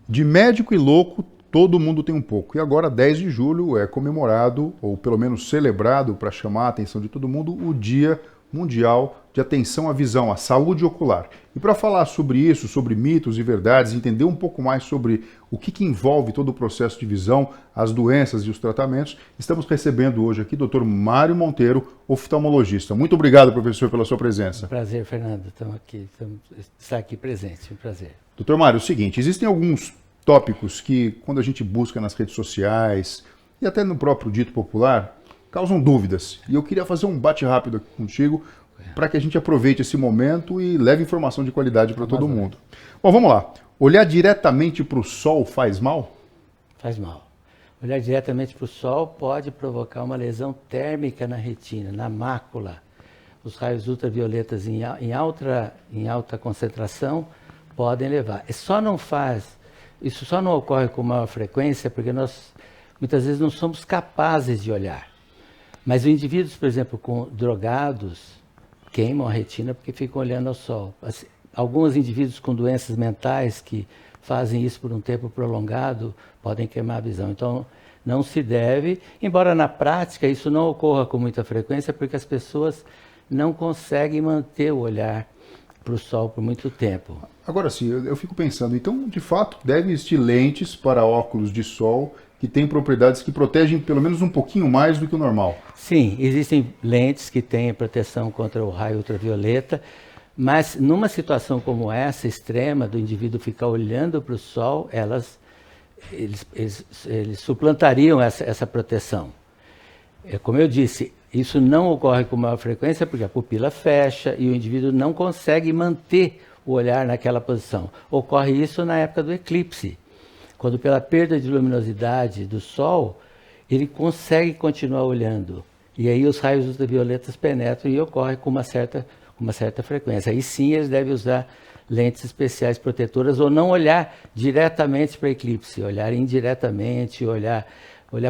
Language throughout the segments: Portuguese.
De médico e louco, todo mundo tem um pouco. E agora, 10 de julho, é comemorado, ou pelo menos celebrado, para chamar a atenção de todo mundo, o Dia Mundial de Atenção à Visão, à Saúde Ocular. E para falar sobre isso, sobre mitos e verdades, entender um pouco mais sobre o que envolve todo o processo de visão, as doenças e os tratamentos, estamos recebendo hoje aqui o Dr. Mário Monteiro, oftalmologista. Muito obrigado, professor, pela sua presença. Um prazer, Fernando. Estar aqui presente. Um prazer. Doutor Mário, é o seguinte, existem alguns tópicos que, quando a gente busca nas redes sociais e até no próprio dito popular, causam dúvidas. E eu queria fazer um bate rápido aqui contigo para que a gente aproveite esse momento e leve informação de qualidade para todo mundo. Bom, vamos lá. Olhar diretamente para o sol faz mal? Faz mal. Olhar diretamente para o sol pode provocar uma lesão térmica na retina, na mácula. Os raios ultravioletas em alta concentração podem levar. Isso só não ocorre com maior frequência porque nós muitas vezes não somos capazes de olhar. Mas os indivíduos, por exemplo, drogados, queimam a retina porque ficam olhando ao sol. Alguns indivíduos com doenças mentais que fazem isso por um tempo prolongado podem queimar a visão. Então, não se deve, embora na prática isso não ocorra com muita frequência porque as pessoas não conseguem manter o olhar para o sol por muito tempo. Agora sim, eu fico pensando, então, de fato, devem existir lentes para óculos de sol que têm propriedades que protegem pelo menos um pouquinho mais do que o normal. Sim, existem lentes que têm proteção contra o raio ultravioleta, mas numa situação como essa, extrema, do indivíduo ficar olhando para o sol, eles suplantariam essa proteção. Como eu disse, isso não ocorre com maior frequência porque a pupila fecha e o indivíduo não consegue manter o olhar naquela posição. Ocorre isso na época do eclipse, quando pela perda de luminosidade do sol, ele consegue continuar olhando. E aí os raios ultravioletas penetram e ocorre com uma certa frequência. Aí sim eles devem usar lentes especiais protetoras ou não olhar diretamente para eclipse, olhar indiretamente, olhar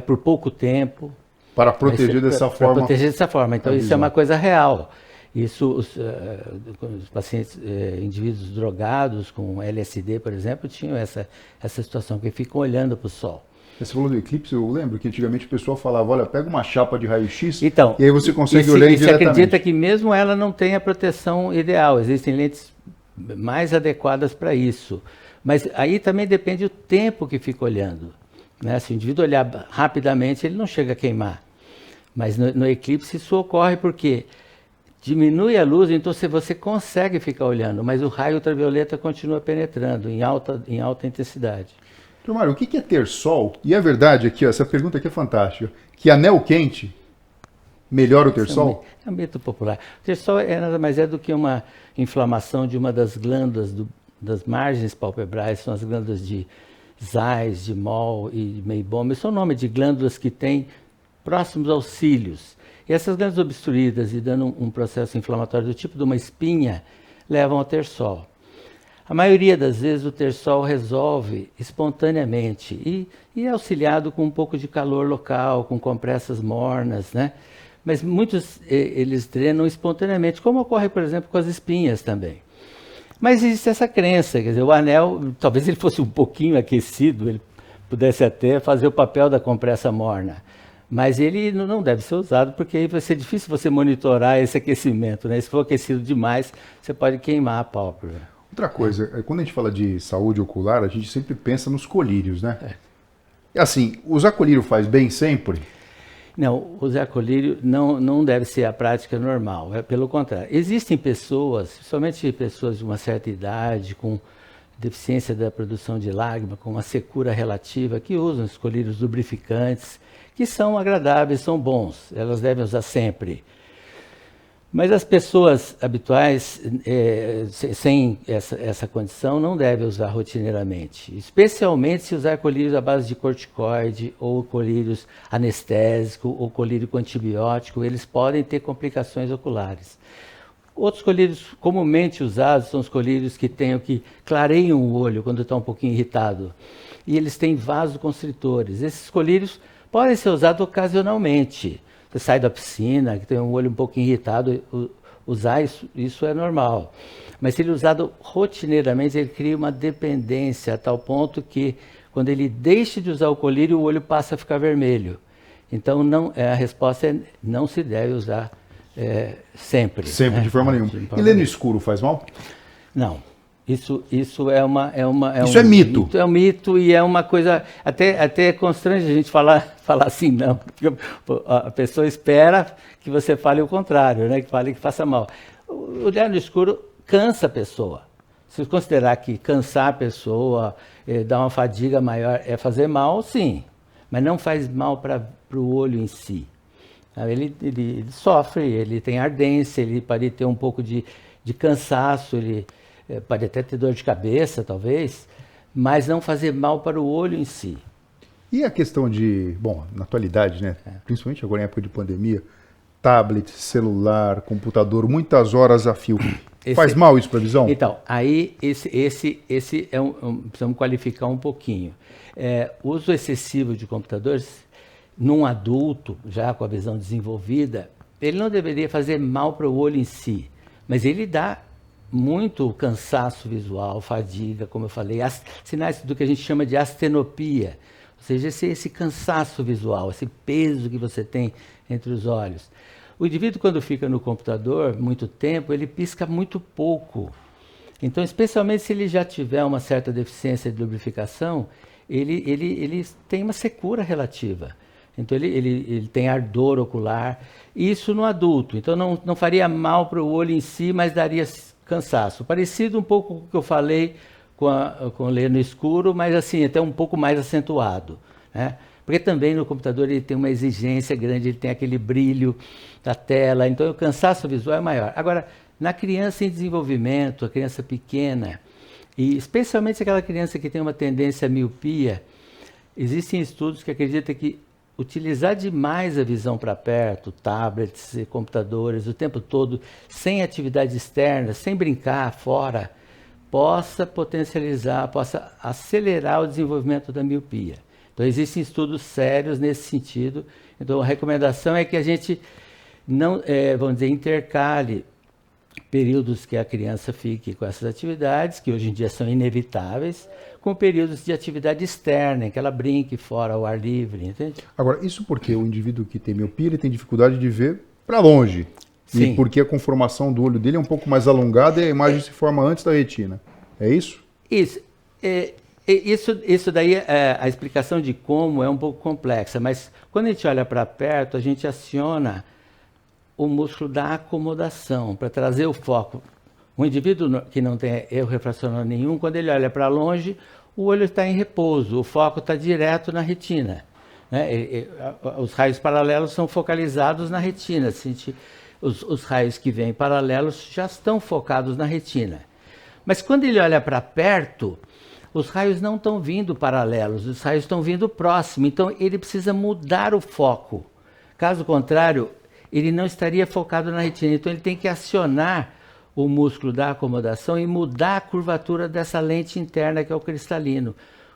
por pouco tempo. Para proteger dessa forma. Para proteger dessa forma. Então isso é uma coisa real. Isso, os pacientes, indivíduos drogados com LSD, por exemplo, tinham essa situação, que ficam olhando para o sol. Você falou do eclipse, eu lembro que antigamente o pessoal falava, olha, pega uma chapa de raio-x então, e aí você consegue olhar indiretamente. Você acredita que mesmo ela não tem a proteção ideal, existem lentes mais adequadas para isso. Mas aí também depende do tempo que fica olhando. Né? Se o indivíduo olhar rapidamente, ele não chega a queimar. Mas no eclipse isso ocorre porque diminui a luz, então você consegue ficar olhando, mas o raio ultravioleta continua penetrando em alta intensidade. Doutor Mário, o que é ter sol? E é verdade aqui, ó, essa pergunta aqui é fantástica, que anel quente melhora o ter sol? É um mito popular. O ter sol nada mais é do que uma inflamação de uma das glândulas das margens palpebrais, são as glândulas de Zeiss, de Moll e de Meibom, são nome de glândulas que têm próximos aos cílios. E essas glândulas obstruídas e dando um processo inflamatório do tipo de uma espinha, levam ao ter sol. A maioria das vezes o ter sol resolve espontaneamente e é auxiliado com um pouco de calor local, com compressas mornas, né? Mas muitos eles drenam espontaneamente, como ocorre, por exemplo, com as espinhas também. Mas existe essa crença, quer dizer, o anel, talvez ele fosse um pouquinho aquecido, ele pudesse até fazer o papel da compressa morna. Mas ele não deve ser usado porque aí vai ser difícil você monitorar esse aquecimento, né? Se for aquecido demais, você pode queimar a pálpebra. Outra coisa, quando a gente fala de saúde ocular, a gente sempre pensa nos colírios, né? Assim, usar colírio faz bem sempre? Não, usar colírio não deve ser a prática normal, pelo contrário. Existem pessoas, somente pessoas de uma certa idade, com deficiência da produção de lágrima, com uma secura relativa, que usam os colírios lubrificantes, que são agradáveis, são bons, elas devem usar sempre. Mas as pessoas habituais, sem essa condição, não devem usar rotineiramente. Especialmente se usar colírios à base de corticoide, ou colírios anestésicos, ou colírio com antibiótico, eles podem ter complicações oculares. Outros colírios comumente usados são os colírios que clareiam o olho quando está um pouquinho irritado. E eles têm vasoconstritores. Esses colírios podem ser usados ocasionalmente. Você sai da piscina, que tem um olho um pouco irritado, o usar isso é normal. Mas se ele é usado rotineiramente, ele cria uma dependência a tal ponto que quando ele deixa de usar o colírio, o olho passa a ficar vermelho. Então a resposta é não se deve usar sempre. Sempre, né? de forma nenhuma. E ler no escuro faz mal? Não. Isso é Isso é mito. É um mito e é uma coisa até constrange a gente falar assim, não. Porque a pessoa espera que você fale o contrário, né? Que fale que faça mal. O olhar no escuro cansa a pessoa. Se considerar que cansar a pessoa, dar uma fadiga maior, é fazer mal, sim. Mas não faz mal para o olho em si. Ele sofre, ele tem ardência, ele pode ter um pouco de cansaço, ele pode até ter dor de cabeça, talvez, mas não fazer mal para o olho em si. E a questão de, bom, na atualidade, né, principalmente agora em época de pandemia, tablet, celular, computador, muitas horas a fio. Faz mal isso para a visão? Então, aí esse precisamos qualificar um pouquinho. O uso excessivo de computadores, num adulto, já com a visão desenvolvida, ele não deveria fazer mal para o olho em si, mas ele dá muito cansaço visual, fadiga, como eu falei, sinais do que a gente chama de astenopia, ou seja, esse cansaço visual, esse peso que você tem entre os olhos. O indivíduo, quando fica no computador muito tempo, ele pisca muito pouco. Então, especialmente se ele já tiver uma certa deficiência de lubrificação, ele tem uma secura relativa. Então, ele tem ardor ocular, isso no adulto. Então, não faria mal para o olho em si, mas daria cansaço. Parecido um pouco com o que eu falei com ler no escuro, mas assim, até um pouco mais acentuado, né? Porque também no computador ele tem uma exigência grande, ele tem aquele brilho da tela, então o cansaço visual é maior. Agora, na criança em desenvolvimento, a criança pequena, e especialmente aquela criança que tem uma tendência à miopia, existem estudos que acreditam que utilizar demais a visão para perto, tablets, computadores, o tempo todo, sem atividade externa, sem brincar fora, possa potencializar, possa acelerar o desenvolvimento da miopia. Então, existem estudos sérios nesse sentido. Então, a recomendação é que a gente não, vamos dizer, intercale períodos que a criança fique com essas atividades, que hoje em dia são inevitáveis, com períodos de atividade externa, em que ela brinque fora ao ar livre, entende? Agora, isso porque o indivíduo que tem miopia, ele tem dificuldade de ver para longe. Sim. E porque a conformação do olho dele é um pouco mais alongada e a imagem se forma antes da retina. É isso? Isso. Isso daí, a explicação de como é um pouco complexa, mas quando a gente olha para perto, a gente aciona o músculo da acomodação para trazer o foco. Um indivíduo que não tem erro refracional nenhum, quando ele olha para longe, o olho está em repouso, o foco está direto na retina, né? Os raios paralelos são focalizados na retina. Os raios que vêm paralelos já estão focados na retina. Mas quando ele olha para perto, os raios não estão vindo paralelos, os raios estão vindo próximo. Então, ele precisa mudar o foco. Caso contrário, ele não estaria focado na retina. Então, ele tem que acionar o músculo da acomodação e mudar a curvatura dessa lente interna, que é o cristalino.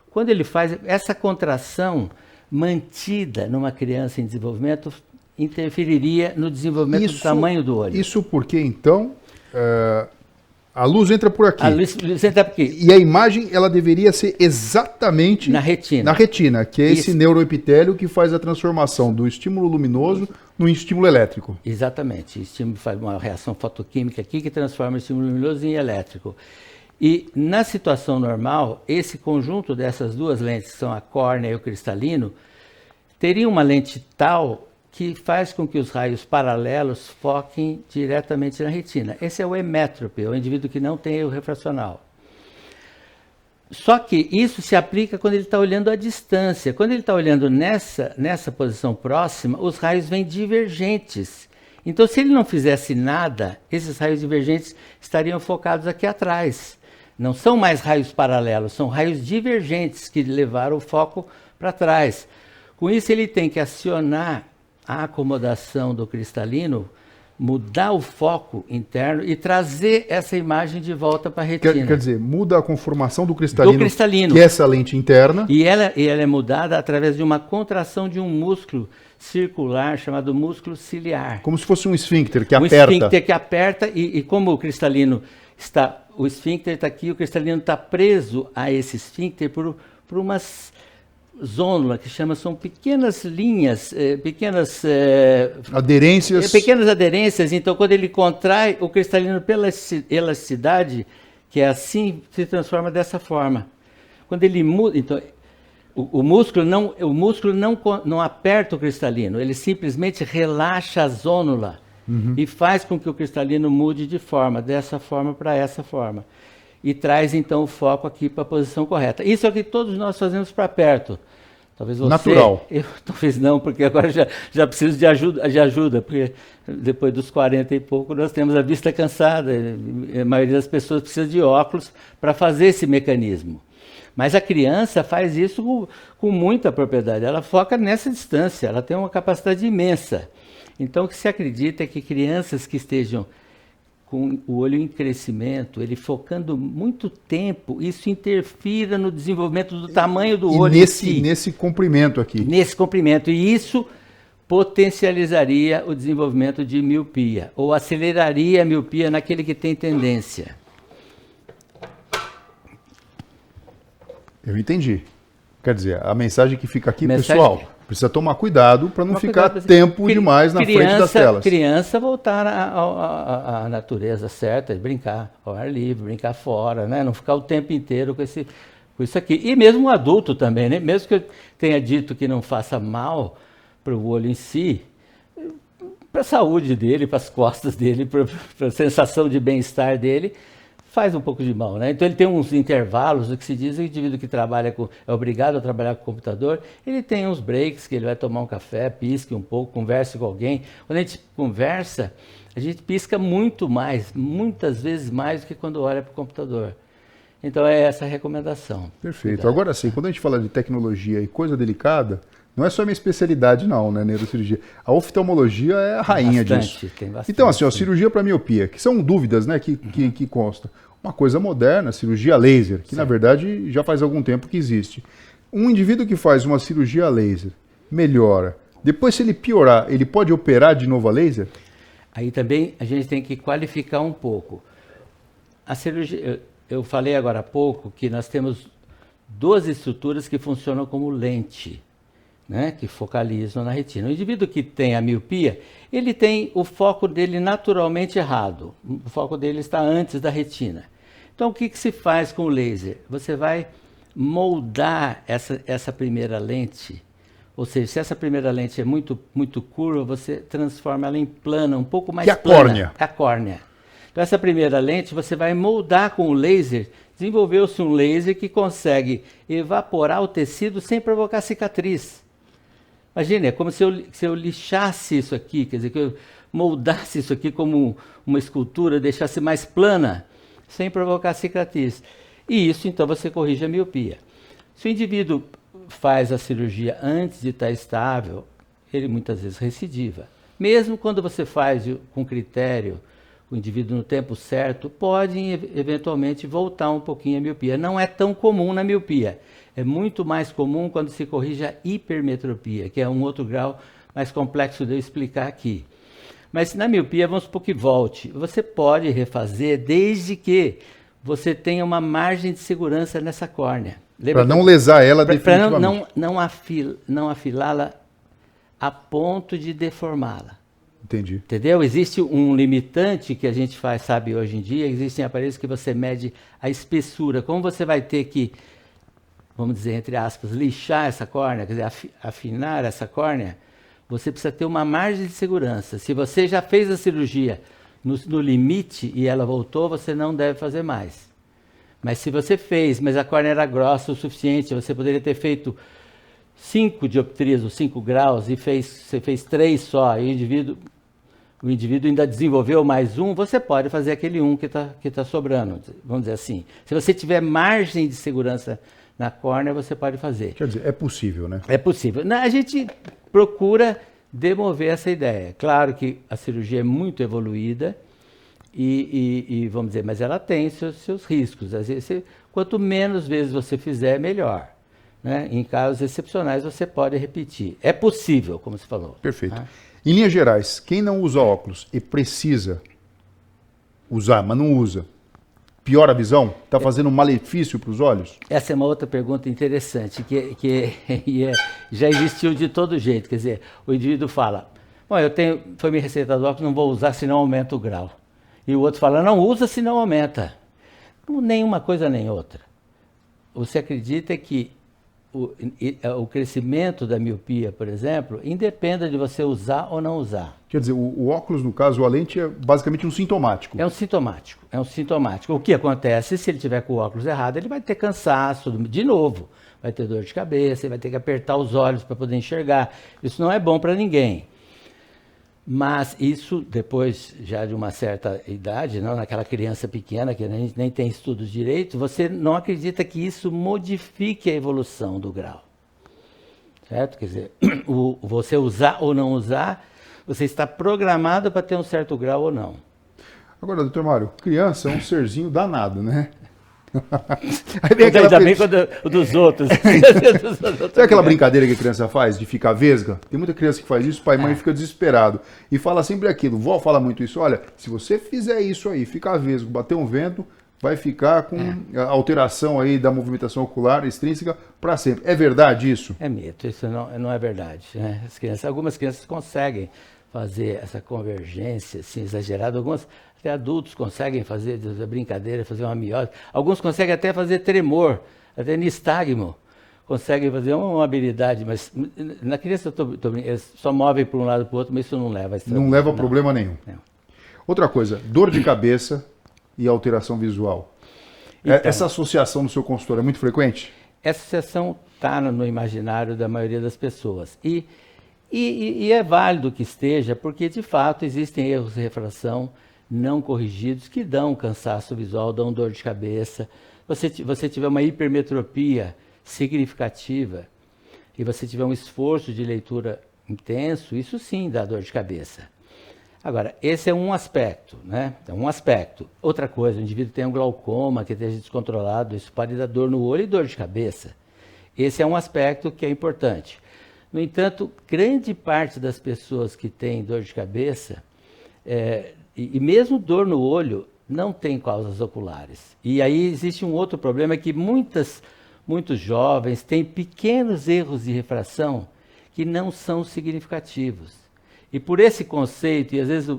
Quando ele faz essa contração mantida numa criança em desenvolvimento, interferiria no desenvolvimento do tamanho do olho. Isso porque, então, a luz entra por aqui. A luz entra por aqui. E a imagem, ela deveria ser exatamente na retina. Na retina, que é esse neuroepitélio que faz a transformação do estímulo luminoso no estímulo elétrico. Exatamente. O estímulo faz uma reação fotoquímica aqui que transforma o estímulo luminoso em elétrico. E na situação normal, esse conjunto dessas duas lentes, que são a córnea e o cristalino, teria uma lente tal que faz com que os raios paralelos foquem diretamente na retina. Esse é o emétrope, o indivíduo que não tem erro refracional. Só que isso se aplica quando ele está olhando à distância. Quando ele está olhando nessa posição próxima, os raios vêm divergentes. Então, se ele não fizesse nada, esses raios divergentes estariam focados aqui atrás. Não são mais raios paralelos, são raios divergentes que levaram o foco para trás. Com isso, ele tem que acionar a acomodação do cristalino mudar o foco interno e trazer essa imagem de volta para a retina. Quer dizer, muda a conformação do cristalino, cristalino, que é essa lente interna. E ela é mudada através de uma contração de um músculo circular chamado músculo ciliar. Como se fosse um esfíncter que Um aperta. esfíncter que aperta e como o cristalino está... O esfíncter está aqui, o cristalino está preso a esse esfíncter por umas zônulas que são pequenas linhas, pequenas aderências. Pequenas aderências. Então, quando ele contrai, o cristalino, pela elasticidade, que é assim, se transforma dessa forma. Quando ele muda, então, o músculo não aperta o cristalino, ele simplesmente relaxa a zônula. E faz com que o cristalino mude de forma, dessa forma para essa forma. E traz, então, o foco aqui para a posição correta. Isso é o que todos nós fazemos para perto. Talvez você... Natural. Eu talvez não, porque agora já preciso de ajuda, porque depois dos 40 e pouco nós temos a vista cansada. A maioria das pessoas precisa de óculos para fazer esse mecanismo. Mas a criança faz isso com muita propriedade. Ela foca nessa distância, ela tem uma capacidade imensa. Então, o que se acredita é que crianças que estejam com o olho em crescimento, ele focando muito tempo, isso interfira no desenvolvimento do tamanho do olho em si. Nesse comprimento aqui. Nesse comprimento. E isso potencializaria o desenvolvimento de miopia, ou aceleraria a miopia naquele que tem tendência. Eu entendi. Quer dizer, a mensagem que fica aqui, pessoal, precisa tomar cuidado para não ficar tempo demais na frente das telas. Criança voltar à natureza certa, brincar ao ar livre, brincar fora, né? Não ficar o tempo inteiro com isso aqui. E mesmo o adulto também, né? Mesmo que eu tenha dito que não faça mal para o olho em si, para a saúde dele, para as costas dele, para a sensação de bem-estar dele, faz um pouco de mal, né? Então ele tem uns intervalos, o que se diz, o indivíduo que trabalha é obrigado a trabalhar com o computador, ele tem uns breaks que ele vai tomar um café, pisque um pouco, converse com alguém. Quando a gente conversa, a gente pisca muito mais, muitas vezes mais do que quando olha para o computador. Então é essa a recomendação. Perfeito. Cuidado. Agora sim, quando a gente fala de tecnologia e coisa delicada, não é só minha especialidade não, né, neurocirurgia. A oftalmologia é a rainha disso. Tem bastante. Então, assim, ó, cirurgia para miopia, que são dúvidas, né, que constam. Uma coisa moderna, cirurgia laser, que na verdade já faz algum tempo que existe. Um indivíduo que faz uma cirurgia laser, melhora. Depois, se ele piorar, ele pode operar de novo a laser? Aí também a gente tem que qualificar um pouco. A cirurgia, eu falei agora há pouco que nós temos duas estruturas que funcionam como lente, né, que focalizam na retina. O indivíduo que tem a miopia, ele tem o foco dele naturalmente errado. O foco dele está antes da retina. Então, o que se faz com o laser? Você vai moldar essa primeira lente, ou seja, se essa primeira lente é muito curva, você transforma ela em plana, um pouco mais plana. Que é a córnea. A córnea. Então, essa primeira lente você vai moldar com o laser. Desenvolveu-se um laser que consegue evaporar o tecido sem provocar cicatriz. Imagina, é como se eu lixasse isso aqui, quer dizer, que eu moldasse isso aqui como uma escultura, deixasse mais plana, sem provocar cicatriz. E isso, então, você corrige a miopia. Se o indivíduo faz a cirurgia antes de estar estável, ele muitas vezes recidiva. Mesmo quando você faz com critério, o indivíduo no tempo certo, pode eventualmente voltar um pouquinho a miopia. Não é tão comum na miopia. É muito mais comum quando se corrige a hipermetropia, que é um outro grau mais complexo de eu explicar aqui. Mas na miopia, vamos supor que volte. Você pode refazer desde que você tenha uma margem de segurança nessa córnea. Para não lesar ela definitivamente. Para não afilá-la a ponto de deformá-la. Entendi. Entendeu? Existe um limitante que a gente sabe hoje em dia, existem aparelhos que você mede a espessura. Como você vai ter que, vamos dizer, entre aspas, lixar essa córnea, quer dizer, afinar essa córnea, você precisa ter uma margem de segurança. Se você já fez a cirurgia no limite e ela voltou, você não deve fazer mais. Mas se você fez, mas a córnea era grossa o suficiente, você poderia ter feito 5 dioptrias ou 5 graus e você fez 3 só, e o indivíduo ainda desenvolveu mais um, você pode fazer aquele um que tá sobrando, vamos dizer assim. Se você tiver margem de segurança na córnea, você pode fazer. Quer dizer, é possível, né? É possível. A gente procura demover essa ideia. Claro que a cirurgia é muito evoluída e vamos dizer, mas ela tem seus riscos. Às vezes, quanto menos vezes você fizer, melhor. Né? Em casos excepcionais, você pode repetir. É possível, como você falou. Perfeito. Tá? Em linhas gerais, quem não usa óculos e precisa usar, mas não usa, piora a visão? Está fazendo um malefício para os olhos? Essa é uma outra pergunta interessante, já existiu de todo jeito. Quer dizer, o indivíduo fala, bom, foi me receitado óculos, não vou usar, senão aumenta o grau. E o outro fala, não usa, senão aumenta. Nem uma coisa nem outra. Você acredita que o crescimento da miopia, por exemplo, independa de você usar ou não usar. Quer dizer, o óculos, no caso, a lente é basicamente um sintomático. É um sintomático. O que acontece, se ele tiver com o óculos errado, ele vai ter cansaço, de novo, vai ter dor de cabeça, ele vai ter que apertar os olhos para poder enxergar. Isso não é bom para ninguém. Mas isso, depois já de uma certa idade, não, naquela criança pequena que nem tem estudos direito, você não acredita que isso modifique a evolução do grau. Certo? Quer dizer, você usar ou não usar, você está programado para ter um certo grau ou não. Agora, doutor Mário, criança é um serzinho danado, né? Aí vem ainda bem o dos outros. Sabe aquela brincadeira que a criança faz de ficar vesga? Tem muita criança que faz isso, pai e mãe fica desesperado. E fala sempre aquilo, vó fala muito isso, olha, se você fizer isso aí, ficar vesgo, bater um vento, vai ficar com alteração aí da movimentação ocular extrínseca para sempre. É verdade isso? É mito, isso não é verdade. Né? Algumas crianças conseguem fazer essa convergência assim, exagerada, até adultos conseguem fazer brincadeira, fazer uma miose. Alguns conseguem até fazer tremor, até nistagmo. Conseguem fazer uma habilidade, mas na criança eles só movem para um lado para o outro, mas isso não leva a estrada. Não leva a problema nenhum. Não. Outra coisa, dor de cabeça e alteração visual. Então, essa associação no seu consultório é muito frequente? Essa associação está no imaginário da maioria das pessoas. E é válido que esteja, porque de fato existem erros de refração não corrigidos que dão cansaço visual, dão dor de cabeça. Você tiver uma hipermetropia significativa e você tiver um esforço de leitura intenso, isso sim dá dor de cabeça. Agora, esse é um aspecto, né? É um aspecto. Outra coisa, o indivíduo tem um glaucoma que esteja descontrolado, isso pode dar dor no olho e dor de cabeça. Esse é um aspecto que é importante. No entanto, grande parte das pessoas que têm dor de cabeça, e mesmo dor no olho, não tem causas oculares. E aí existe um outro problema, que muitos jovens têm pequenos erros de refração que não são significativos. E por esse conceito, e às vezes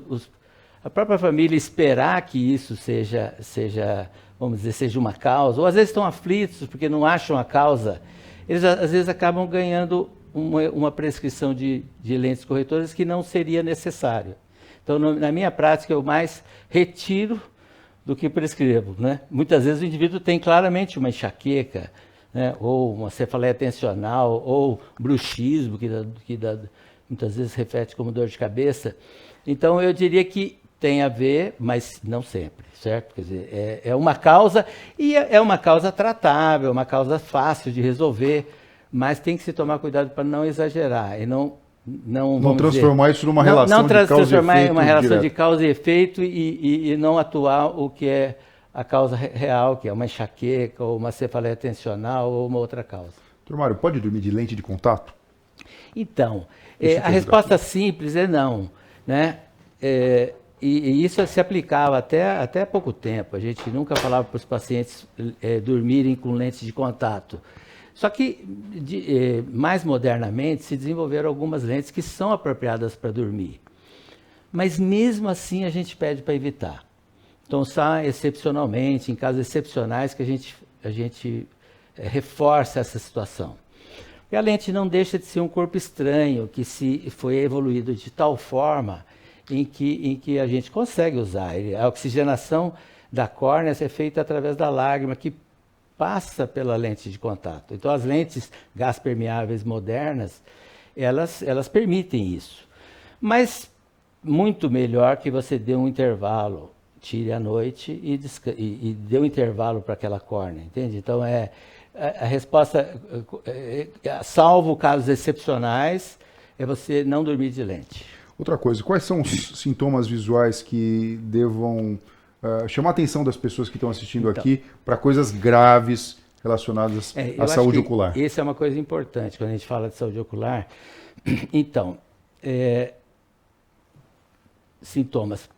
a própria família esperar que isso seja, vamos dizer, seja uma causa, ou às vezes estão aflitos porque não acham a causa, eles às vezes acabam ganhando uma prescrição de lentes corretoras que não seria necessário. Então, na minha prática, eu mais retiro do que prescrevo. Né? Muitas vezes o indivíduo tem claramente uma enxaqueca, né? Ou uma cefaleia tensional, ou bruxismo, que muitas vezes reflete como dor de cabeça. Então, eu diria que tem a ver, mas não sempre, certo? Quer dizer, é uma causa, e é uma causa tratável, uma causa fácil de resolver, mas tem que se tomar cuidado para não exagerar e não transformar isso numa relação de causa e efeito. Não transformar em uma relação de causa e efeito e não atuar o que é a causa real, que é uma enxaqueca, ou uma cefaleia tensional, ou uma outra causa. Doutor Mário, pode dormir de lente de contato? Então, a resposta simples é não. Né? E isso se aplicava até há pouco tempo. A gente nunca falava para os pacientes dormirem com lente de contato. Só que, mais modernamente, se desenvolveram algumas lentes que são apropriadas para dormir. Mas, mesmo assim, a gente pede para evitar. Então, só excepcionalmente, em casos excepcionais, que a gente reforça essa situação. E a lente não deixa de ser um corpo estranho, que foi evoluído de tal forma em que a gente consegue usar. A oxigenação da córnea é feita através da lágrima, que passa pela lente de contato. Então, as lentes gás permeáveis modernas, elas permitem isso. Mas muito melhor que você dê um intervalo, tire à noite e dê um intervalo para aquela córnea, entende? Então, a resposta, salvo casos excepcionais, é você não dormir de lente. Outra coisa, quais são os sintomas visuais que devam chamar a atenção das pessoas que estão assistindo aqui para coisas graves relacionadas à saúde ocular? Essa é uma coisa importante quando a gente fala de saúde ocular. Então, sintomas,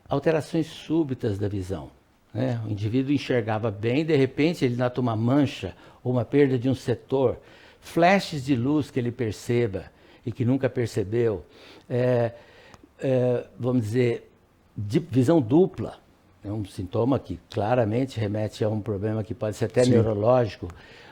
alterações súbitas da visão. Né? O indivíduo enxergava bem, de repente ele nota uma mancha ou uma perda de um setor, flashes de luz que ele perceba e que nunca percebeu, vamos dizer, de visão dupla, é um sintoma que claramente remete a um problema que pode ser até neurológico.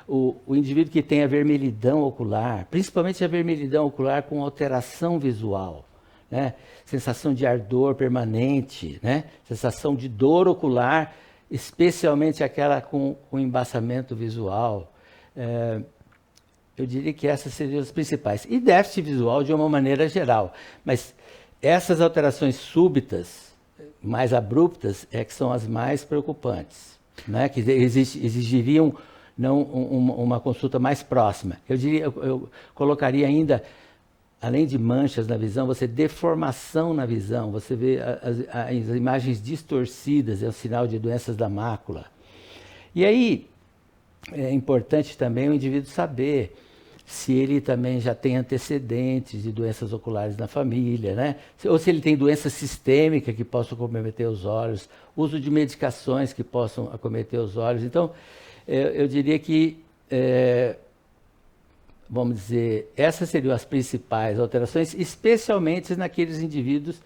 O indivíduo que tem a vermelhidão ocular, principalmente a vermelhidão ocular com alteração visual, né? Sensação de ardor permanente, né? Sensação de dor ocular, especialmente aquela com embaçamento visual. Eu diria que essas seriam as principais. E déficit visual de uma maneira geral. Mas essas alterações súbitas, mais abruptas, que são as mais preocupantes, né? Que exigiriam não uma consulta mais próxima. Eu colocaria ainda, além de manchas na visão, você deformação na visão, você vê as imagens distorcidas, é um sinal de doenças da mácula. E aí, é importante também o indivíduo saber se ele também já tem antecedentes de doenças oculares na família, né? Ou se ele tem doença sistêmica que possam comprometer os olhos, uso de medicações que possam acometer os olhos. Então, eu diria que, vamos dizer, essas seriam as principais alterações, especialmente naqueles indivíduos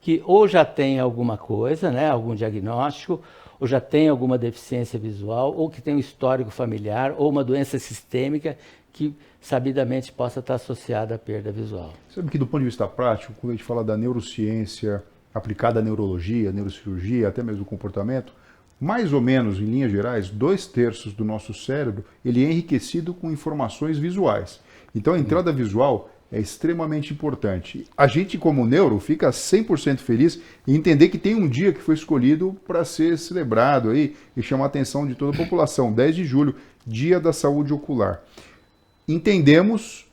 que ou já têm alguma coisa, né, algum diagnóstico, ou já têm alguma deficiência visual, ou que tem um histórico familiar, ou uma doença sistêmica que sabidamente possa estar associada à perda visual. Sabe que do ponto de vista prático, quando a gente fala da neurociência aplicada à neurologia, neurocirurgia, até mesmo o comportamento, mais ou menos, em linhas gerais, 2/3 do nosso cérebro ele é enriquecido com informações visuais. Então a entrada visual é extremamente importante. A gente, como neuro, fica 100% feliz em entender que tem um dia que foi escolhido para ser celebrado aí e chamar a atenção de toda a população, 10 de julho, Dia da Saúde Ocular. Entendemos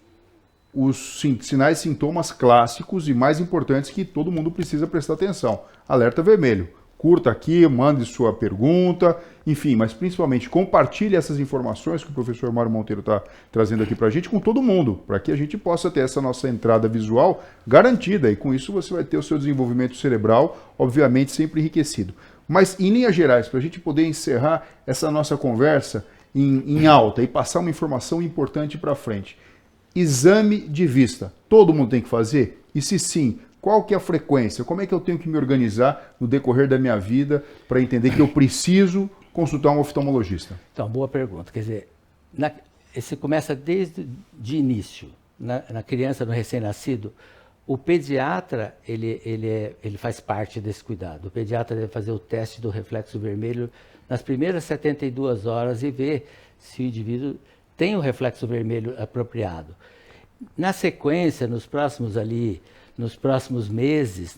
os sinais e sintomas clássicos e mais importantes que todo mundo precisa prestar atenção. Alerta vermelho. Curta aqui, mande sua pergunta, enfim, mas principalmente compartilhe essas informações que o professor Mário Monteiro está trazendo aqui para a gente com todo mundo, para que a gente possa ter essa nossa entrada visual garantida e com isso você vai ter o seu desenvolvimento cerebral, obviamente, sempre enriquecido. Mas em linhas gerais, para a gente poder encerrar essa nossa conversa em alta e passar uma informação importante para frente. Exame de vista, todo mundo tem que fazer? E se sim, qual que é a frequência? Como é que eu tenho que me organizar no decorrer da minha vida para entender que eu preciso consultar um oftalmologista? Então, boa pergunta. Quer dizer, esse começa desde de início. Na criança, no recém-nascido, o pediatra ele faz parte desse cuidado. O pediatra deve fazer o teste do reflexo vermelho nas primeiras 72 horas e ver se o indivíduo tem o reflexo vermelho apropriado. Na sequência, nos próximos meses,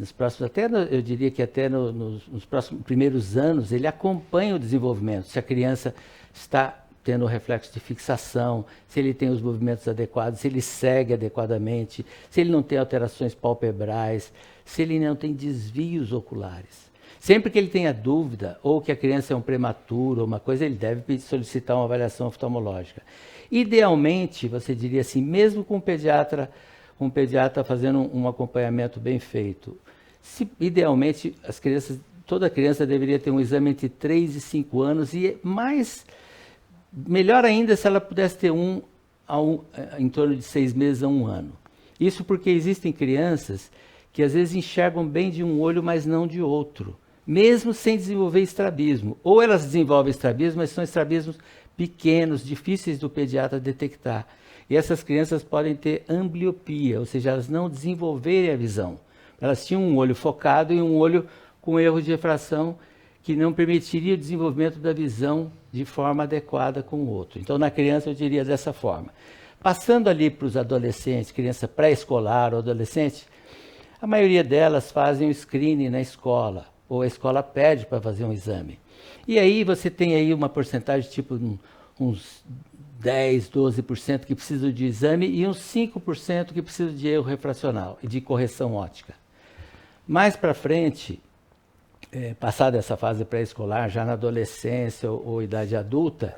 eu diria que até nos próximos primeiros anos, ele acompanha o desenvolvimento. Se a criança está tendo o reflexo de fixação, se ele tem os movimentos adequados, se ele segue adequadamente, se ele não tem alterações palpebrais, se ele não tem desvios oculares. Sempre que ele tenha dúvida, ou que a criança é um prematuro, ou uma coisa, ele deve solicitar uma avaliação oftalmológica. Idealmente, você diria assim, mesmo com um pediatra fazendo um acompanhamento bem feito, idealmente toda criança deveria ter um exame entre 3 e 5 anos, e melhor ainda se ela pudesse ter em torno de 6 meses a 1 ano. Isso porque existem crianças que às vezes enxergam bem de um olho, mas não de outro, mesmo sem desenvolver estrabismo. Ou elas desenvolvem estrabismo, mas são estrabismos pequenos, difíceis do pediatra detectar. E essas crianças podem ter ambliopia, ou seja, elas não desenvolverem a visão. Elas tinham um olho focado e um olho com erro de refração que não permitiria o desenvolvimento da visão de forma adequada com o outro. Então, na criança, eu diria dessa forma. Passando ali para os adolescentes, criança pré-escolar ou adolescente, a maioria delas fazem o screening na escola, ou a escola pede para fazer um exame. E aí você tem aí uma porcentagem, tipo uns 10, 12% que precisam de exame e uns 5% que precisam de erro refracional e de correção óptica. Mais para frente, passada essa fase pré-escolar, já na adolescência ou idade adulta,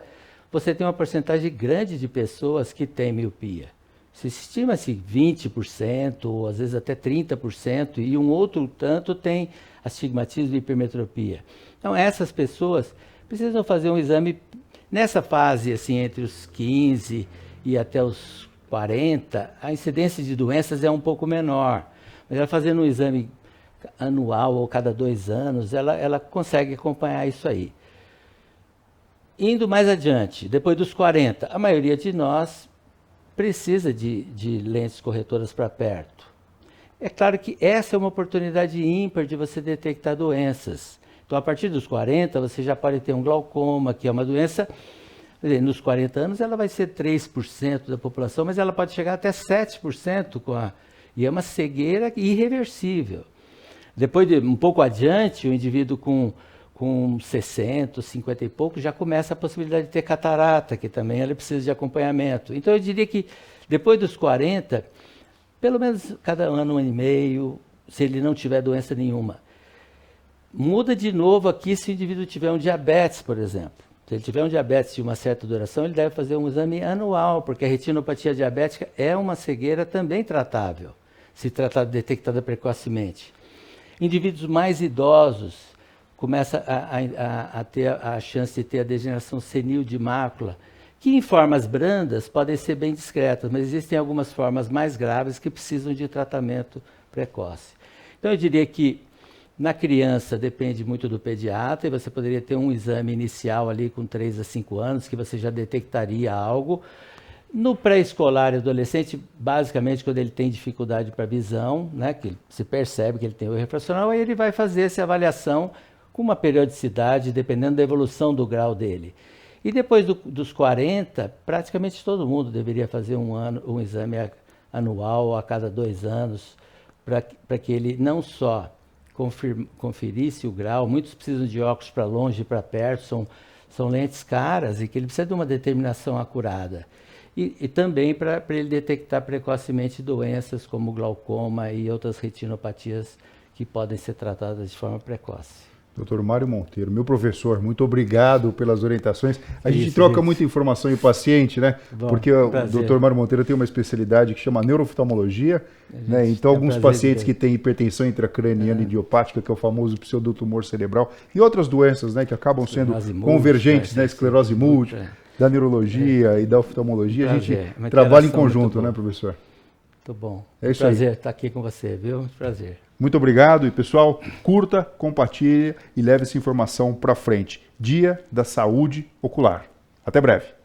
você tem uma porcentagem grande de pessoas que têm miopia. Se estima-se 20%, ou às vezes até 30%, e um outro tanto tem astigmatismo e hipermetropia. Então, essas pessoas precisam fazer um exame nessa fase, assim, entre os 15 e até os 40, a incidência de doenças é um pouco menor. Mas ela fazendo um exame anual ou cada 2 anos, ela consegue acompanhar isso aí. Indo mais adiante, depois dos 40, a maioria de nós precisa de lentes corretoras para perto. É claro que essa é uma oportunidade ímpar de você detectar doenças. Então, a partir dos 40, você já pode ter um glaucoma, que é uma doença, nos 40 anos ela vai ser 3% da população, mas ela pode chegar até 7% e é uma cegueira irreversível. Depois de um pouco adiante, o indivíduo com 60, 50 e pouco, já começa a possibilidade de ter catarata, que também ela precisa de acompanhamento. Então, eu diria que depois dos 40, pelo menos cada ano, 1 ano e meio, se ele não tiver doença nenhuma. Muda de novo aqui se o indivíduo tiver um diabetes, por exemplo. Se ele tiver um diabetes de uma certa duração, ele deve fazer um exame anual, porque a retinopatia diabética é uma cegueira também tratável, se tratada detectada precocemente. Indivíduos mais idosos começa a ter a chance de ter a degeneração senil de mácula, que em formas brandas podem ser bem discretas, mas existem algumas formas mais graves que precisam de tratamento precoce. Então eu diria que na criança depende muito do pediatra, e você poderia ter um exame inicial ali com 3 a 5 anos, que você já detectaria algo. No pré-escolar e adolescente, basicamente quando ele tem dificuldade para visão, né, que se percebe que ele tem o refracional, aí ele vai fazer essa avaliação com uma periodicidade, dependendo da evolução do grau dele. E depois dos 40, praticamente todo mundo deveria fazer um exame anual a cada 2 anos, para que ele não só conferisse o grau, muitos precisam de óculos para longe e para perto, são lentes caras e que ele precisa de uma determinação acurada. E também para ele detectar precocemente doenças como glaucoma e outras retinopatias que podem ser tratadas de forma precoce. Dr. Mário Monteiro, meu professor, muito obrigado pelas orientações. A gente troca muita informação em paciente, né? Bom, porque o Dr. Mário Monteiro tem uma especialidade que chama neurooftalmologia, né? Então alguns pacientes que têm hipertensão intracraniana idiopática, que é o famoso pseudotumor cerebral, e outras doenças, né, que acabam sendo convergentes, né? Esclerose múltipla, da neurologia e da oftalmologia, a gente trabalha em conjunto, né, professor? Muito bom. É isso aí. Prazer estar aqui com você, viu? Prazer. Muito obrigado e, pessoal, curta, compartilhe e leve essa informação para frente. Dia da Saúde Ocular. Até breve.